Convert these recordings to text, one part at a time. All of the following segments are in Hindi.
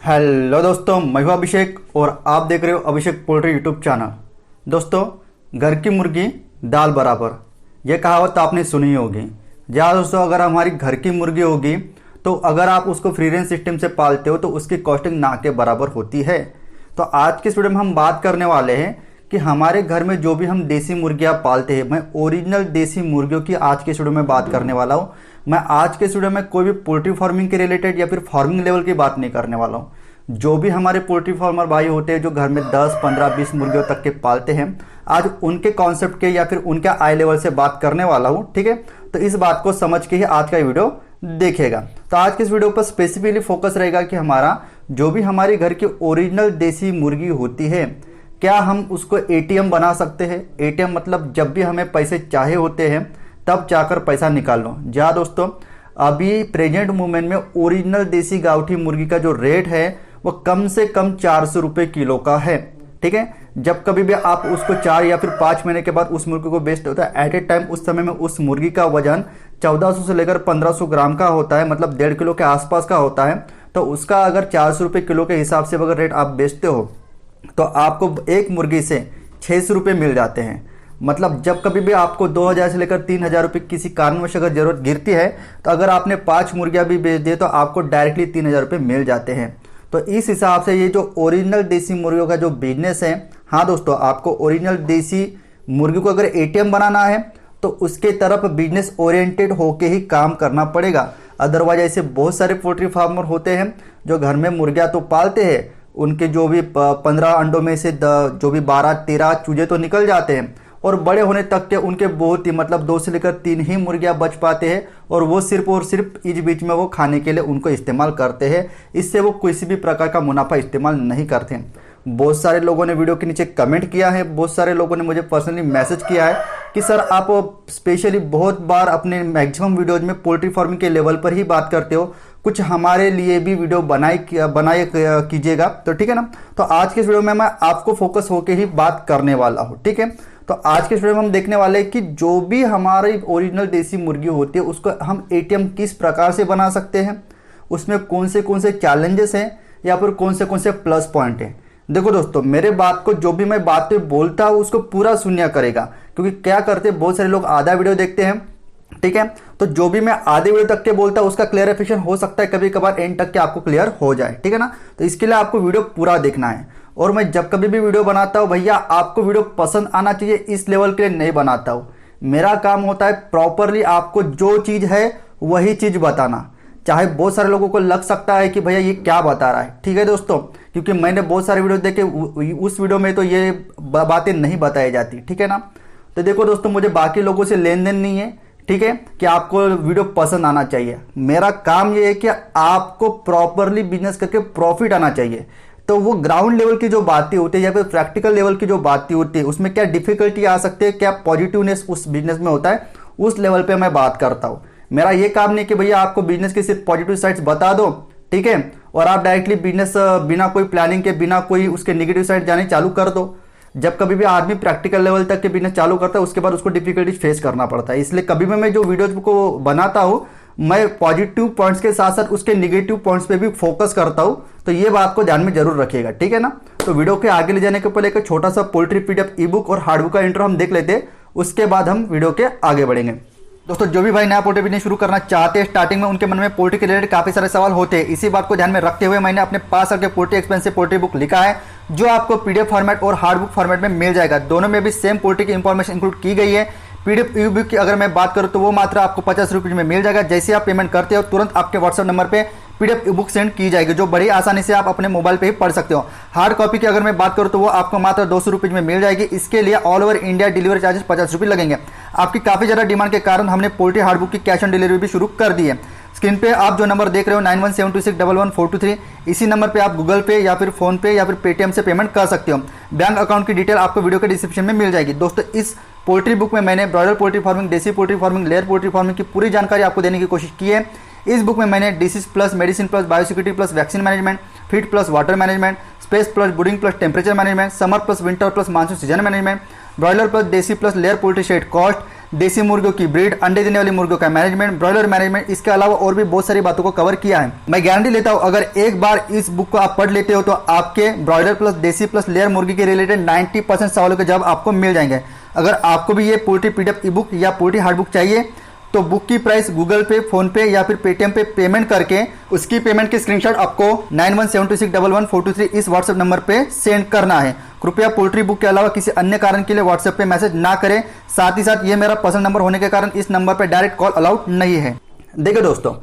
हेलो दोस्तों, मैं हूं अभिषेक और आप देख रहे हो अभिषेक पोल्ट्री यूट्यूब चैनल। दोस्तों, घर की मुर्गी दाल बराबर, ये कहावत तो आपने सुनी होगी। जी हाँ दोस्तों, अगर हमारी घर की मुर्गी होगी तो अगर आप उसको फ्री रेंज सिस्टम से पालते हो तो उसकी कॉस्टिंग ना के बराबर होती है। तो आज के इस वीडियो में हम बात करने वाले हैं कि हमारे घर में जो भी हम देसी मुर्गियां पालते हैं, मैं ओरिजिनल देसी मुर्गियों की आज के इस वीडियो में बात करने वाला हूं। मैं आज के इस वीडियो में कोई भी पोल्ट्री फार्मिंग के रिलेटेड या फिर फार्मिंग लेवल की बात नहीं करने वाला हूं। जो भी हमारे पोल्ट्री फार्मर भाई होते हैं जो घर में 10, 15, 20 मुर्गियों तक के पालते हैं, आज उनके कॉन्सेप्ट के या फिर उनके आई लेवल से बात करने वाला हूं। ठीक है, तो इस बात को समझ के ही आज का वीडियो देखेगा। तो आज के इस वीडियो पर स्पेसिफिकली फोकस रहेगा कि हमारा जो भी हमारे घर की ओरिजिनल देसी मुर्गी होती है, क्या हम उसको एटीएम बना सकते हैं। एटीएम मतलब जब भी हमें पैसे चाहे होते हैं तब जाकर पैसा निकाल लो। जी हाँ दोस्तों, अभी प्रेजेंट मोमेंट में ओरिजिनल देसी गावठी मुर्गी का जो रेट है वो कम से कम 400 रुपये किलो का है। ठीक है, जब कभी भी आप उसको 4 या फिर 5 महीने के बाद उस मुर्गी को बेचते होता है, एट ए टाइम उस समय में उस मुर्गी का वजन 1400 से लेकर 1500 ग्राम का होता है, मतलब 1.5 किलो के आसपास का होता है। तो उसका अगर 400 रुपये किलो के हिसाब से अगर रेट आप बेचते हो तो आपको एक मुर्गी से 600 रुपये मिल जाते हैं। मतलब जब कभी भी आपको 2000 से लेकर 3000 रुपये किसी कारणवश अगर जरूरत गिरती है तो अगर आपने 5 मुर्गियां भी बेच दी तो आपको डायरेक्टली 3000 रुपये मिल जाते हैं। तो इस हिसाब से ये जो ओरिजिनल देसी मुर्गियों का जो बिजनेस है, हाँ दोस्तों, आपको ओरिजिनल देसी मुर्गी को अगर एटीएम बनाना है तो उसके तरफ बिजनेस ओरिएंटेड होके ही काम करना पड़ेगा। अदरवाइज ऐसे बहुत सारे पोल्ट्री फार्मर होते हैं जो घर में मुर्गियां तो पालते हैं, उनके जो भी 15 अंडों में से जो भी 12-13 चूजे तो निकल जाते हैं और बड़े होने तक के उनके बहुत ही मतलब 2 से लेकर 3 ही मुर्गियां बच पाते हैं और वो सिर्फ और सिर्फ इस बीच में वो खाने के लिए उनको इस्तेमाल करते हैं। इससे वो किसी भी प्रकार का मुनाफा इस्तेमाल नहीं करते। बहुत सारे लोगों ने वीडियो के नीचे कमेंट किया है, बहुत सारे लोगों ने मुझे पर्सनली मैसेज किया है कि सर आप स्पेशली बहुत बार अपने मैक्सिमम वीडियोज में पोल्ट्री फार्मिंग के लेवल पर ही बात करते हो, कुछ हमारे लिए भी वीडियो बनाए कीजिएगा। तो ठीक है ना, तो आज के इस वीडियो में मैं आपको फोकस होकर ही बात करने वाला हूँ। ठीक है, तो आज के इस वीडियो में हम देखने वाले हैं कि जो भी हमारी ओरिजिनल देसी मुर्गी होती है उसको हम एटीएम किस प्रकार से बना सकते हैं, उसमें कौन से चैलेंजेस हैं या फिर कौन से प्लस पॉइंट हैं। देखो दोस्तों, मेरे बात को जो भी मैं बातें बोलता हूँ उसको पूरा सुनिया करेगा, क्योंकि क्या करते हैं बहुत सारे लोग आधा वीडियो देखते हैं। ठीक है, तो जो भी मैं आधे वीडियो तक के बोलता हूँ उसका क्लियरिफिकेशन हो सकता है कभी कभार एंड तक के आपको क्लियर हो जाए। ठीक है ना, तो इसके लिए आपको वीडियो पूरा देखना है। और मैं जब कभी भी वीडियो बनाता हूँ भैया, आपको वीडियो पसंद आना चाहिए, इस लेवल के लिए नहीं बनाता हूँ। मेरा काम होता है प्रॉपरली आपको जो चीज़ है वही चीज़ बताना। चाहे बहुत सारे लोगों को लग सकता है कि भैया ये क्या बता रहा है। ठीक है दोस्तों, क्योंकि मैंने बहुत सारे वीडियो देखे, उस वीडियो में तो ये बातें नहीं बताई जाती। ठीक है ना, तो देखो दोस्तों, मुझे बाकी लोगों से लेन देन नहीं है। ठीक है, कि आपको वीडियो पसंद आना चाहिए। मेरा काम ये है कि आपको प्रॉपरली बिजनेस करके प्रॉफिट आना चाहिए। तो वो ग्राउंड लेवल की जो बातें होती है या फिर प्रैक्टिकल लेवल की जो बातें होती है, उसमें क्या डिफिकल्टी आ सकती है, क्या पॉजिटिवनेस उस बिजनेस में होता है, उस लेवल पे मैं बात करता हूँ। मेरा ये काम नहीं कि भैया आपको बिजनेस की सिर्फ पॉजिटिव साइड्स बता दो, ठीक है, और आप डायरेक्टली बिजनेस बिना कोई प्लानिंग के, बिना कोई उसके नेगेटिव साइड जाने चालू कर दो। जब कभी भी आदमी प्रैक्टिकल लेवल तक के बिजनेस चालू करता है उसके बाद उसको डिफिकल्टीज फेस करना पड़ता है। इसलिए कभी भी मैं जो वीडियोज को बनाता हूँ मैं पॉजिटिव पॉइंट्स के साथ साथ उसके नेगेटिव पॉइंट्स पे भी फोकस करता हूँ। तो ये बात को ध्यान में जरूर रखिएगा। ठीक है ना, तो वीडियो के आगे ले जाने के पहले एक छोटा सा पोल्ट्री पीडीएफ ई बुक और हार्ड बुक का इंट्रो हम देख लेते हैं, उसके बाद हम वीडियो के आगे बढ़ेंगे। दोस्तों, जो भी भाई नया पोल्ट्री बिजनेस शुरू करना चाहते हैं, स्टार्टिंग में उनके मन में पोल्ट्री के रिलेटेड काफी सारे सवाल होते हैं। इसी बात को ध्यान में रखते हुए मैंने अपने 5 साल के पोल्ट्री एक्सपेंस से पोल्ट्री बुक लिखा है, जो आपको पीडीएफ फॉर्मेट और हार्ड बुक फॉर्मेट में मिल जाएगा। दोनों में भी सेम पोल्ट्री की इंफॉर्मेशन इंक्लूड की गई है। पीडीएफ ई बुक की अगर मैं बात करूं तो वो मात्र आपको 50 रुपये में मिल जाएगा। जैसे आप पेमेंट करते हो तुरंत आपके व्हाट्सएप नंबर पे पीडीएफ ई बुक सेंड की जाएगी, जो बड़ी आसानी से आप अपने मोबाइल पे ही पढ़ सकते हो। हार्ड कॉपी की अगर मैं बात करूं तो वो आपको मात्र 200 रुपये में मिल जाएगी। इसके लिए all over India delivery charges 50 रुपये लगेंगे। आपकी काफी ज्यादा डिमांड के कारण हमने पोल्ट्री हार्ड बुक की कैश ऑन डिलीवरी भी शुरू कर दी है। स्क्रीन पे आप जो नंबर देख रहे हो 9172611423, इसी नंबर पे आप गूगल पे या फिर फोन पे या फिर पेटीएम से पेमेंट कर सकते हो। बैंक अकाउंट की डिटेल आपको वीडियो के डिस्क्रिप्शन में मिल जाएगी। दोस्तों, इस पोल्ट्री बुक में मैंने ब्रॉयलर पोल्ट्री फार्मिंग, देसी poultry farming, layer poultry farming की पूरी जानकारी आपको देने की कोशिश की है। इस बुक में मैंने disease plus medicine plus biosecurity plus vaccine management, feed plus water management, space plus breeding plus temperature management, summer plus winter plus monsoon season management, broiler plus desi plus layer poultry shed cost, देसी मुर्गियों की ब्रीड, अंडे देने वाली मुर्गियों का मैनेजमेंट, ब्रॉयलर मैनेजमेंट, इसके अलावा और भी बहुत सारी बातों को कवर किया है। मैं गारंटी लेता हूं अगर एक बार इस बुक को आप पढ़ लेते हो तो आपके broiler plus desi plus layer मुर्गी के रिलेटेड 90% सवालों के जवाब आपको मिल जाएंगे। अगर आपको भी ये पोल्ट्री पीडीएफ ई बुक या पोल्ट्री हार्ड बुक चाहिए तो बुक की प्राइस गूगल पे, फोन पे या फिर पेटीएम पे पेमेंट करके उसकी पेमेंट की स्क्रीनशॉट आपको 9172611423 इस व्हाट्सएप नंबर पे सेंड करना है। कृपया पोल्ट्री बुक के अलावा किसी अन्य कारण के लिए व्हाट्सएप पे मैसेज ना करें। साथ ही साथ ये मेरा पर्सनल नंबर होने के कारण इस नंबर पे डायरेक्ट कॉल अलाउड नहीं है। देखिए दोस्तों,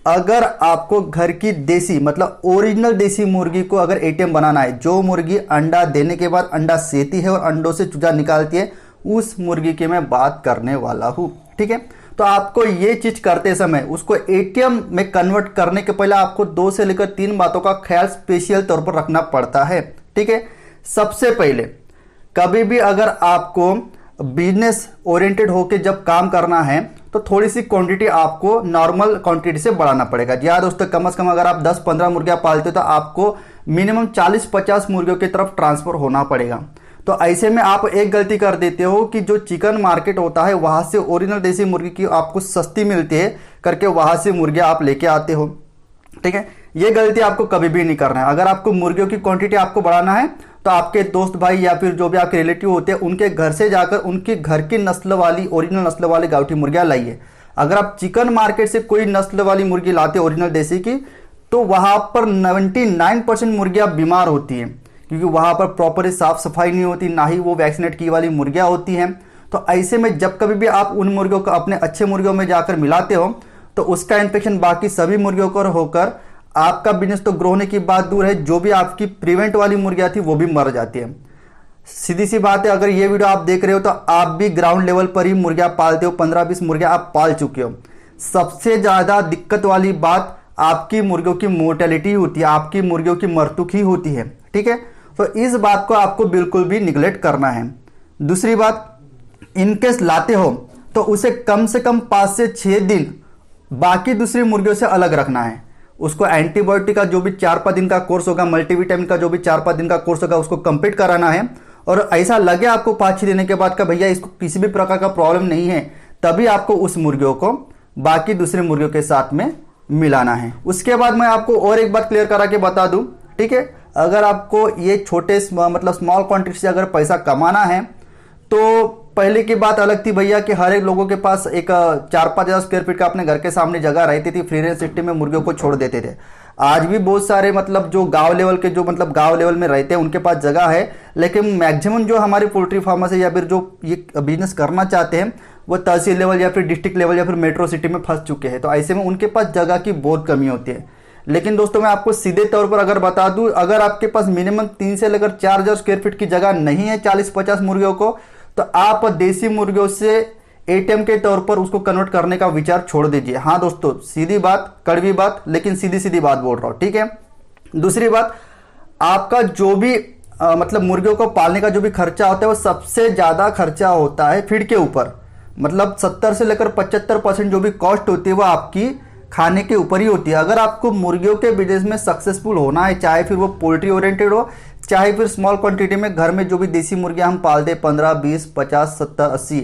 अगर आपको घर की देसी मतलब ओरिजिनल देसी मुर्गी को अगर एटीएम बनाना है, जो मुर्गी अंडा देने के बाद अंडा सेती है और अंडों से चूजा निकालती है, उस मुर्गी की मैं बात करने वाला हूं। ठीक है, तो आपको ये चीज करते समय उसको एटीएम में कन्वर्ट करने के पहले आपको 2 से लेकर 3 बातों का ख्याल स्पेशल तौर पर रखना पड़ता है। ठीक है, सबसे पहले कभी भी अगर आपको बिजनेस ओरिएंटेड होकर जब काम करना है तो थोड़ी सी क्वांटिटी आपको नॉर्मल क्वांटिटी से बढ़ाना पड़ेगा। जी हाँ दोस्तों, कम से कम अगर आप 10-15 मुर्गियां पालते हो तो आपको मिनिमम 40-50 मुर्गियों की तरफ ट्रांसफर होना पड़ेगा। तो ऐसे में आप एक गलती कर देते हो कि जो चिकन मार्केट होता है वहां से ओरिजिनल देसी मुर्गी की आपको सस्ती मिलती है करके वहां से मुर्गियां आप लेके आते हो। ठीक है, ये गलती आपको कभी भी नहीं करना है। अगर आपको मुर्गियों की क्वांटिटी आपको बढ़ाना है तो आपके दोस्त भाई या फिर जो भी आपके रिलेटिव होते हैं उनके घर से जाकर उनके घर की नस्ल वाली ओरिजिनल नस्ल वाली गावठी मुर्गियां लाइए। अगर आप चिकन मार्केट से कोई नस्ल वाली मुर्गी लाते ओरिजिनल देसी की तो वहां पर 99% मुर्गियां बीमार होती हैं, क्योंकि वहां पर प्रॉपर साफ सफाई नहीं होती, ना ही वो वैक्सीनेट की वाली मुर्गियां होती हैं। तो ऐसे में जब कभी भी आप उन मुर्गियों को अपने अच्छे मुर्गियों में जाकर मिलाते हो तो उसका इन्फेक्शन बाकी सभी मुर्गियों को होकर आपका बिजनेस तो ग्रो होने की बात दूर है, जो भी आपकी प्रिवेंट वाली मुर्गियां थी वो भी मर जाती है। सीधी सी बात है, अगर ये वीडियो आप देख रहे हो तो आप भी ग्राउंड लेवल पर ही मुर्गियां पालते हो, 15-20 मुर्गियां आप पाल चुके हो। सबसे ज्यादा दिक्कत वाली बात आपकी मुर्गियों की मोर्टेलिटी होती है, आपकी मुर्गियों की मरतुक ही होती है। ठीक है, तो इस बात को आपको बिल्कुल भी निगलेक्ट करना है। दूसरी बात, इनकेस लाते हो तो उसे कम से कम 5 से 6 दिन बाकी दूसरी मुर्गियों से अलग रखना है। उसको एंटीबायोटिक का जो भी 4-5 दिन का कोर्स होगा, मल्टीविटामिन का जो भी 4-5 दिन का कोर्स होगा उसको कंप्लीट कराना है। और ऐसा लगे आपको 5-6 दिन के बाद का भैया इसको किसी भी प्रकार का प्रॉब्लम नहीं है, तभी आपको उस मुर्गियों को बाकी दूसरे मुर्गियों के साथ में मिलाना है। उसके बाद मैं आपको और एक बात क्लियर करा के बता दूं। ठीक है, अगर आपको ये छोटे मतलब स्मॉल क्वांटिटी से अगर पैसा कमाना है तो पहले की बात अलग थी भैया कि हर एक लोगों के पास एक 4-5 हज़ार स्क्वायर फीट का अपने घर के सामने जगह रहती थी, फ्री रेंज सिटी में मुर्गियों को छोड़ देते थे। आज भी बहुत सारे मतलब जो गांव लेवल के जो मतलब गांव लेवल में रहते हैं उनके पास जगह है, लेकिन मैक्सिमम जो हमारे पोल्ट्री फार्मर्स है या फिर जो ये बिजनेस करना चाहते हैं वो तहसील लेवल या फिर डिस्ट्रिक्ट लेवल या फिर मेट्रो सिटी में फंस चुके हैं। तो ऐसे में उनके पास जगह की बहुत कमी होती है। लेकिन दोस्तों मैं आपको सीधे तौर पर अगर बता दूं, अगर आपके पास मिनिमम 3 से लेकर 4,000 स्क्वायर फीट की जगह नहीं है 40-50 मुर्गियों को, तो आप देसी मुर्गियों से एटीएम के तौर पर उसको कन्वर्ट करने का विचार छोड़ दीजिए। हाँ दोस्तों, सीधी बात, कड़वी बात, लेकिन सीधी सीधी बात बोल रहा हूं। ठीक है, दूसरी बात, आपका जो भी मतलब मुर्गियों को पालने का जो भी खर्चा होता है वो सबसे ज्यादा खर्चा होता है फीड के ऊपर। मतलब 70 से लेकर 75% जो भी कॉस्ट होती है वो आपकी खाने के ऊपर ही होती है। अगर आपको मुर्गियों के बिजनेस में सक्सेसफुल होना है, चाहे फिर वो पोल्ट्री ओरिएंटेड हो चाहे फिर स्मॉल क्वांटिटी में घर में जो भी देसी मुर्गियां हम पालते 15, 20, 50, 70, 80,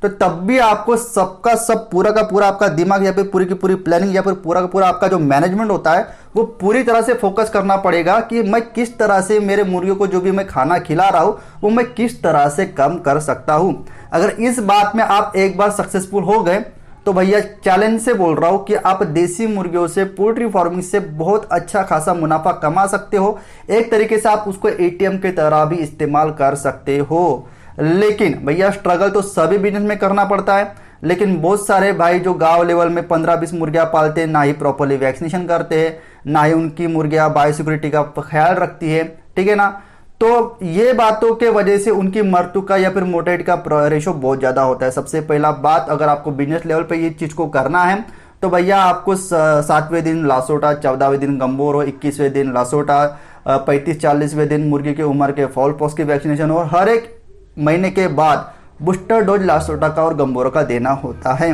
तो तब भी आपको सबका सब पूरा का पूरा आपका दिमाग या फिर पूरी की पूरी प्लानिंग या फिर पूरा का पूरा आपका जो मैनेजमेंट होता है वो पूरी तरह से फोकस करना पड़ेगा कि मैं किस तरह से मेरे मुर्गियों को जो भी मैं खाना खिला रहा हूं वो मैं किस तरह से कम कर सकता हूं। अगर इस बात में आप एक बार सक्सेसफुल हो गए तो भैया चैलेंज से बोल रहा हूं कि आप देसी मुर्गियों से पोल्ट्री फार्मिंग से बहुत अच्छा खासा मुनाफा कमा सकते हो। एक तरीके से आप उसको एटीएम की तरह भी इस्तेमाल कर सकते हो। लेकिन भैया स्ट्रगल तो सभी बिजनेस में करना पड़ता है, लेकिन बहुत सारे भाई जो गांव लेवल में 15-20 मुर्गियां पालते हैं, ना ही प्रॉपरली वैक्सीनेशन करते हैं, ना ही उनकी मुर्गियां बायोसिक्योरिटी का ख्याल रखती है। ठीक है ना, तो ये बातों के वजह से उनकी मृत्यु का या फिर मोर्टेलिटी का रेशो बहुत ज्यादा होता है। सबसे पहला बात, अगर आपको बिजनेस लेवल पे ये चीज को करना है तो भैया आपको 7वें दिन लासोटा, 14वें दिन गंबोरो, 21वें दिन लासोटा, 35-40वें दिन मुर्गी की उम्र के फॉल पॉक्स की वैक्सीनेशन और हर एक महीने के बाद बूस्टर डोज लासोटा का और गंबोरो का देना होता है।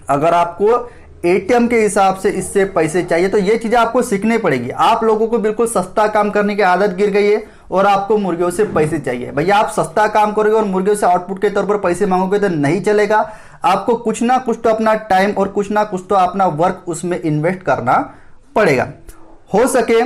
अगर आपको एटीएम के हिसाब से इससे पैसे चाहिए तो ये चीजें आपको सीखनी पड़ेगी। आप लोगों को बिल्कुल सस्ता काम करने की आदत गिर गई है और आपको मुर्गियों से पैसे चाहिए। भैया आप सस्ता काम करोगे और मुर्गियों से आउटपुट के तौर पर पैसे मांगोगे तो नहीं चलेगा। आपको कुछ ना कुछ तो अपना टाइम और कुछ ना कुछ तो अपना वर्क उसमें इन्वेस्ट करना पड़ेगा। हो सके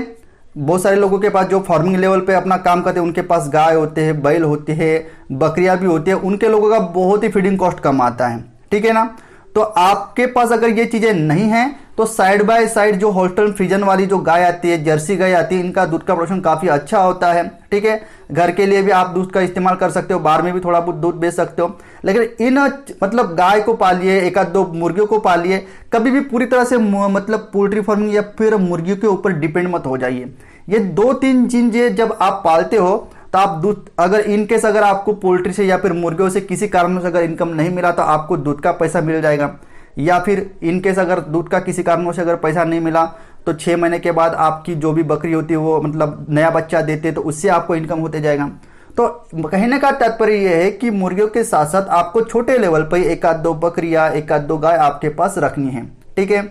बहुत सारे लोगों के पास जो फार्मिंग लेवल पे अपना काम करते हैं, उनके पास गाय होते हैं, बैल होते हैं, बकरियां भी होती है, उनके लोगों का बहुत ही फीडिंग कॉस्ट कम आता है, ठीक है ना। तो आपके पास अगर ये चीजें नहीं हैं तो साइड बाय साइड जो होल्स्टाइन फ्रीजन वाली जो गाय आती है, जर्सी गाय आती है, इनका दूध का प्रोडक्शन काफी अच्छा होता है, ठीक है। घर के लिए भी आप दूध का इस्तेमाल कर सकते हो, बाहर में भी थोड़ा बहुत दूध बेच सकते हो। लेकिन इन मतलब गाय को पालिए, एक आध दो मुर्गियों को पालिए, कभी भी पूरी तरह से मतलब पोल्ट्री फार्मिंग या फिर मुर्गियों के ऊपर डिपेंड मत हो जाइए। ये 2-3 चीजें जब आप पालते हो तो आप दूध, अगर इनकेस अगर आपको पोल्ट्री से या फिर मुर्गियों से किसी कारण से अगर इनकम नहीं मिला तो आपको दूध का पैसा मिल जाएगा, या फिर इनकेस अगर दूध का किसी कारणों से अगर पैसा नहीं मिला तो 6 महीने के बाद आपकी जो भी बकरी होती है वो मतलब नया बच्चा देते हैं तो उससे आपको इनकम होते जाएगा। तो कहने का तात्पर्य यह है कि मुर्गियों के साथ साथ आपको छोटे लेवल पर एक आध दो बकरियां, एक आध दो गाय आपके पास रखनी है, ठीक है।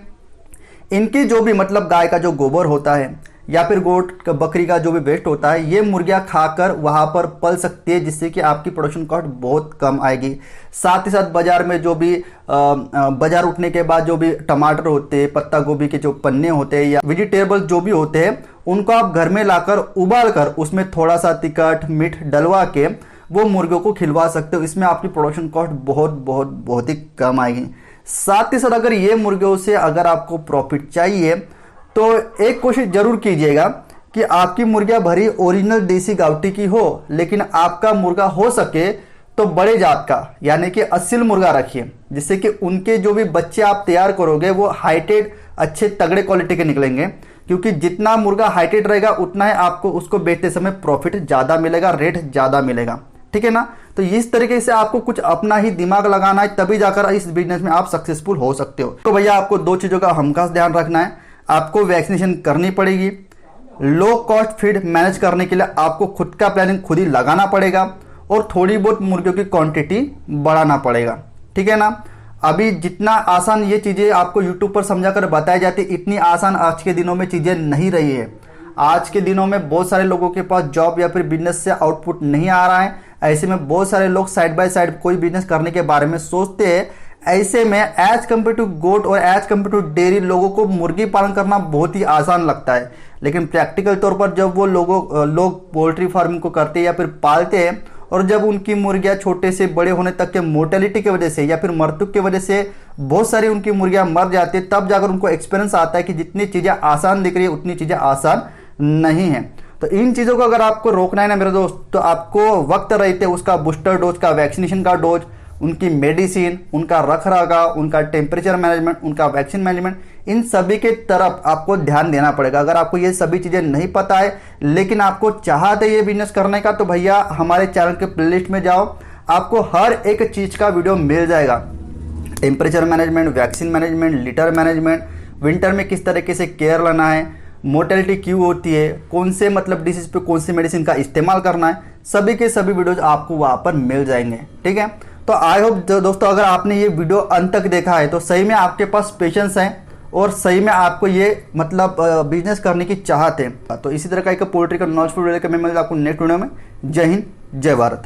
इनकी जो भी मतलब गाय का जो गोबर होता है या फिर गोट बकरी का जो भी वेस्ट होता है, ये मुर्गियां खाकर वहां पर पल सकती है, जिससे कि आपकी प्रोडक्शन कॉस्ट बहुत कम आएगी। साथ ही साथ बाजार में जो भी बाजार उठने के बाद जो भी टमाटर होते हैं, पत्ता गोभी के जो पन्ने होते हैं या वेजिटेबल जो भी होते हैं, उनको आप घर में लाकर उबाल कर उसमें थोड़ा सा तिखट मीठ डलवा के वो मुर्गियों को खिलवा सकते हो। इसमें आपकी प्रोडक्शन कॉस्ट बहुत ही कम आएगी। साथ ही साथ अगर ये मुर्गियों से अगर आपको प्रॉफिट चाहिए तो एक कोशिश जरूर कीजिएगा कि आपकी मुर्गियां भरी ओरिजिनल देसी गावटी की हो, लेकिन आपका मुर्गा हो सके तो बड़े जात का यानी कि असील मुर्गा रखिए, जिससे कि उनके जो भी बच्चे आप तैयार करोगे वो हाइटेड अच्छे तगड़े क्वालिटी के निकलेंगे। क्योंकि जितना मुर्गा हाइटेड रहेगा उतना ही आपको उसको बेचते समय प्रॉफिट ज्यादा मिलेगा, रेट ज्यादा मिलेगा, ठीक है ना। तो इस तरीके से आपको कुछ अपना ही दिमाग लगाना है, तभी जाकर इस बिजनेस में आप सक्सेसफुल हो सकते हो। तो भैया आपको 2 चीजों का हमखास ध्यान रखना है। आपको वैक्सीनेशन करनी पड़ेगी, लो कॉस्ट फीड मैनेज करने के लिए आपको खुद का प्लानिंग खुद ही लगाना पड़ेगा, और थोड़ी बहुत मुर्गियों की क्वांटिटी बढ़ाना पड़ेगा, ठीक है ना। अभी जितना आसान ये चीजें आपको यूट्यूब पर समझाकर बताई जाती, इतनी आसान आज के दिनों में चीजें नहीं रही है। आज के दिनों में बहुत सारे लोगों के पास जॉब या फिर बिजनेस से आउटपुट नहीं आ रहा है। ऐसे में बहुत सारे लोग साइड बाय साइड कोई बिजनेस करने के बारे में सोचते हैं। ऐसे में एज कम्पेयर टू गोट और एज कम्पेयर टू डेयरी लोगों को मुर्गी पालन करना बहुत ही आसान लगता है, लेकिन प्रैक्टिकल तौर पर जब वो लोग पोल्ट्री फार्मिंग को करते हैं या फिर पालते हैं, और जब उनकी मुर्गियां छोटे से बड़े होने तक के मोर्टेलिटी की वजह से या फिर मृत्यु की वजह से बहुत सारी उनकी मुर्गियां मर जाती है, तब जाकर उनको एक्सपीरियंस आता है कि जितनी चीजें आसान दिख रही है उतनी चीजें आसान नहीं है। तो इन चीजों को अगर आपको रोकना है ना मेरे दोस्त, तो आपको वक्त रहते उसका बूस्टर डोज का, वैक्सीनेशन का डोज, उनकी मेडिसिन, उनका रख रखाव, उनका टेम्परेचर मैनेजमेंट, उनका वैक्सीन मैनेजमेंट, इन सभी के तरफ आपको ध्यान देना पड़ेगा। अगर आपको ये सभी चीजें नहीं पता है लेकिन आपको चाहते ये बिजनेस करने का, तो भैया हमारे चैनल के प्लेलिस्ट में जाओ, आपको हर एक चीज का वीडियो मिल जाएगा। Temperature management, vaccine management, litre management, winter में किस तरीके से केयर लेना है, मोर्टेलिटी क्यों होती है, कौन से मतलब डिसीज पे कौन सी मेडिसिन का इस्तेमाल करना है, सभी के सभी वीडियोज आपको वहां पर मिल जाएंगे, ठीक है। तो आई होप दोस्तों अगर आपने ये वीडियो अंत तक देखा है तो सही में आपके पास पेशेंस है और सही में आपको ये मतलब बिजनेस करने की चाहत है। तो इसी तरह का एक पोल्ट्री का नॉलेजफुल वीडियो मैं मिलूंगा आपको नेक्स्ट वीडियो में। जय हिंद, जय भारत।